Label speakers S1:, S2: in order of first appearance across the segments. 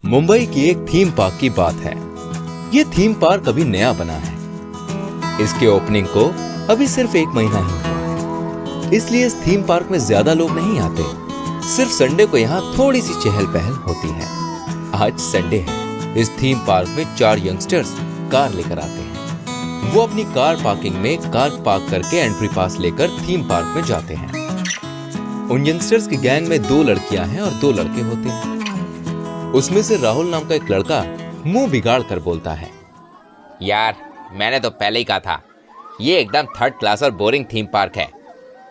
S1: मुंबई की एक theme park की बात है। ये थीम पार्क अभी नया बना है। इसके ओपनिंग को अभी सिर्फ 1 महीना ही हुआ है, इसलिए इस थीम पार्क में ज्यादा लोग नहीं आते। सिर्फ संडे को यहाँ थोड़ी सी चहल पहल होती है। आज संडे है। इस थीम पार्क में 4 यंगस्टर्स कार लेकर आते हैं। वो अपनी कार पार्किंग में कार पार्क करके एंट्री पास लेकर थीम पार्क में जाते हैं। उन यंगस्टर्स की गैंग में 2 लड़कियां हैं और 2 लड़के होते हैं। उसमें से राहुल नाम का एक लड़का मुंह बिगाड़ कर बोलता है,
S2: यार मैंने तो पहले ही कहा था, ये एकदम 3rd क्लास और बोरिंग थीम पार्क है।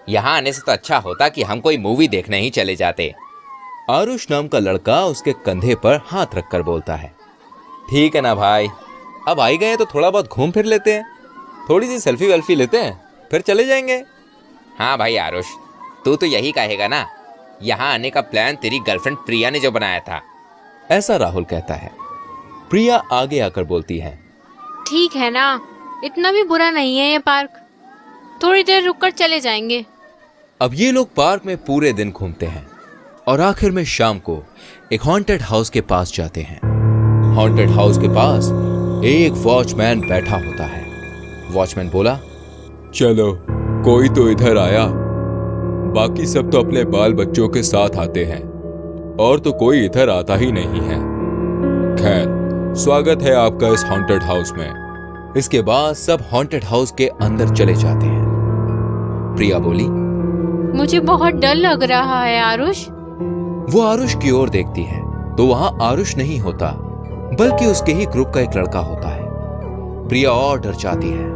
S2: यहाँ आने से तो अच्छा होता कि हम कोई मूवी देखने ही चले जाते।
S1: आरुष नाम का लड़का उसके कंधे पर हाथ रखकर बोलता है, ठीक है ना भाई, अब आ ही गए तो थोड़ा बहुत घूम फिर लेते हैं, थोड़ी सी सेल्फी वेल्फी लेते हैं, फिर चले जाएंगे।
S2: हाँ भाई आरुष, तू तो यही कहेगा ना। यहाँ आने का प्लान तेरी गर्लफ्रेंड प्रिया ने जो बनाया था।
S1: ऐसा राहुल कहता है। प्रिया आगे आकर बोलती है,
S3: ठीक है ना, इतना भी बुरा नहीं है ये पार्क, थोड़ी देर रुककर चले जाएंगे।
S1: अब ये लोग पार्क में पूरे दिन घूमते हैं और आखिर में शाम को एक हॉन्टेड हाउस के पास जाते हैं। हॉन्टेड हाउस के पास एक वॉचमैन बैठा होता है। वॉचमैन बोला, चलो कोई तो इधर आया, बाकी सब तो अपने बाल बच्चों के साथ आते हैं और तो कोई इधर आता ही नहीं है। खैर, स्वागत है आपका इस हॉन्टेड हाउस में। इसके बाद सब हॉन्टेड हाउस के अंदर चले जाते हैं। प्रिया बोली,
S3: मुझे बहुत डर लग रहा है आरुष।
S1: वो आरुष की ओर देखती है तो वहां आरुष नहीं होता, बल्कि उसके ही ग्रुप का एक लड़का होता है। प्रिया और डर जाती है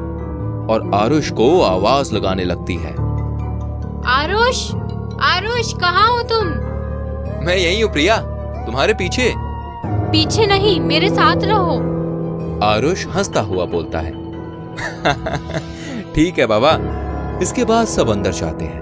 S1: और आरुष को आवाज लगाने लगती है,
S3: आरुष, आरुष कहाँ हो तुम?
S1: मैं यही हूँ प्रिया, तुम्हारे पीछे।
S3: पीछे नहीं, मेरे साथ रहो।
S1: आरुष हंसता हुआ बोलता है, ठीक है बाबा। इसके बाद सब अंदर जाते हैं।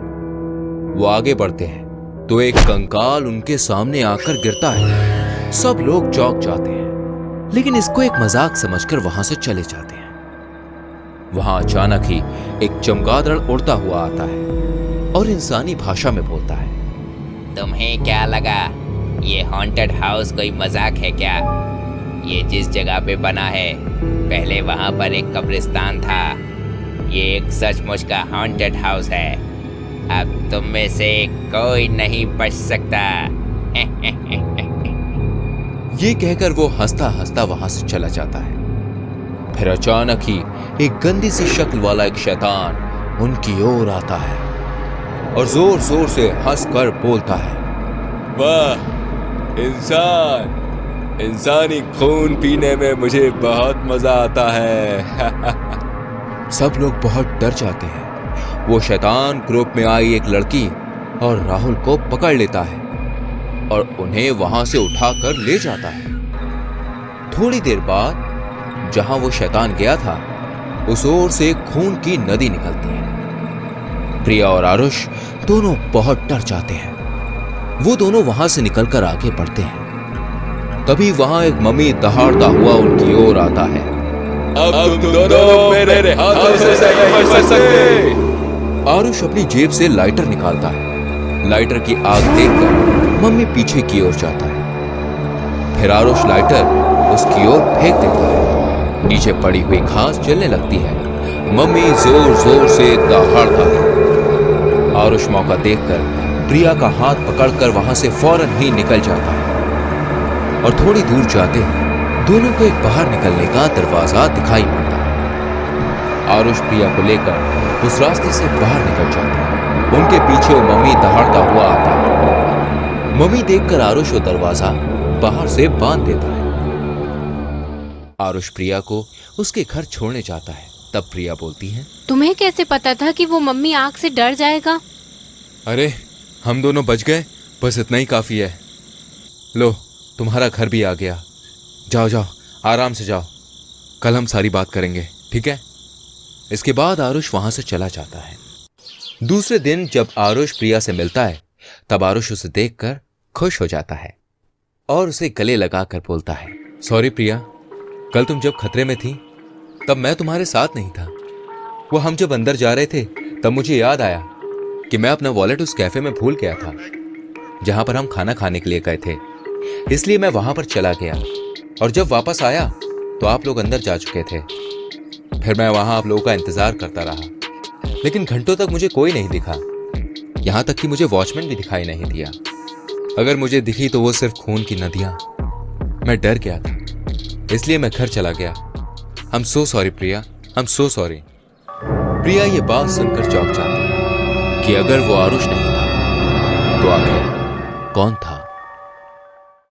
S1: वो आगे बढ़ते हैं तो एक कंकाल उनके सामने आकर गिरता है। सब लोग चौंक जाते हैं, लेकिन इसको एक मजाक समझकर वहां से चले जाते हैं। वहां अचानक ही एक चमगादड़ उड़ता हुआ आता है और इंसानी भाषा में बोलता है,
S2: तुम्हें क्या लगा ये हॉन्टेड हाउस कोई मजाक है क्या? ये जिस जगह पे बना है, पहले वहां पर एक कब्रिस्तान था। ये एक सचमुच का हॉन्टेड हाउस है। अब तुम में से कोई नहीं बच सकता।
S1: ये कहकर वो हंसता हंसता वहां से चला जाता है। फिर अचानक ही एक गंदी सी शक्ल वाला एक शैतान उनकी ओर आता है और जोर जोर से हंसकर बोलता है, वाह इंसान, इंसानी खून पीने में मुझे बहुत मजा आता है। सब लोग बहुत डर जाते हैं। वो शैतान ग्रुप में आई एक लड़की और राहुल को पकड़ लेता है और उन्हें वहां से उठाकर ले जाता है। थोड़ी देर बाद जहां वो शैतान गया था, उस ओर से खून की नदी निकलती है। प्रिया और आरुष दोनों बहुत डर जाते हैं। वो दोनों वहां से निकलकर आगे बढ़ते हैं। तभी वहां एक मम्मी दहाड़ता हुआ उनकी ओर आता है। अब तुम दोनों मेरे हाथों से नहीं बच सकते। आरुष अपनी जेब से लाइटर निकालता है। लाइटर की आग देखकर मम्मी पीछे की ओर जाता है। फिर आरुष लाइटर उसकी ओर फेंक देता है। नीचे पड़ी हुई घास जलने लगती है। मम्मी जोर जोर से दहाड़ता है। आरुष मौका देखकर प्रिया का हाथ पकड़कर वहां से फौरन ही निकल जाता है और थोड़ी दूर जाते ही दोनों को एक बाहर निकलने का दरवाजा दिखाई पड़ता है। आरुष प्रिया को लेकर उस रास्ते से बाहर निकल जाता है। उनके पीछे वो मम्मी दहाड़ता हुआ आता है। मम्मी देखकर आरुष वो दरवाजा बाहर से बांध देता है। आरुष प्रिया को उसके घर छोड़ने जाता है। तब प्रिया बोलती है,
S3: तुम्हें कैसे पता था कि वो मम्मी आग से डर जाएगा?
S1: अरे हम दोनों बच गए, बस इतना ही काफी है। लो तुम्हारा घर भी आ गया, जाओ जाओ आराम से जाओ, कल हम सारी बात करेंगे, ठीक है? इसके बाद आरुष वहां से चला जाता है। दूसरे दिन जब आरुष प्रिया से मिलता है, तब आरुष उसे देखकर खुश हो जाता है और उसे गले लगाकर बोलता है, सॉरी प्रिया, कल तुम जब खतरे में थी तब मैं तुम्हारे साथ नहीं था। वो हम जब अंदर जा रहे थे तब मुझे याद आया कि मैं अपना वॉलेट उस कैफे में भूल गया था जहां पर हम खाना खाने के लिए गए थे। इसलिए मैं वहां पर चला गया। और जब वापस आया तो आप लोग अंदर जा चुके थे। फिर मैं वहां आप लोगों का इंतजार करता रहा, लेकिन घंटों तक मुझे कोई नहीं दिखा। यहां तक कि मुझे वॉचमैन भी दिखाई नहीं दिया। अगर मुझे दिखी तो वो सिर्फ खून की नदियां। मैं डर गया था, इसलिए मैं घर चला गया। I am so sorry Priya, I am so sorry. Priya ये बात सुनकर चौंक जाती कि अगर वो आरुष नहीं था तो आखिर कौन था।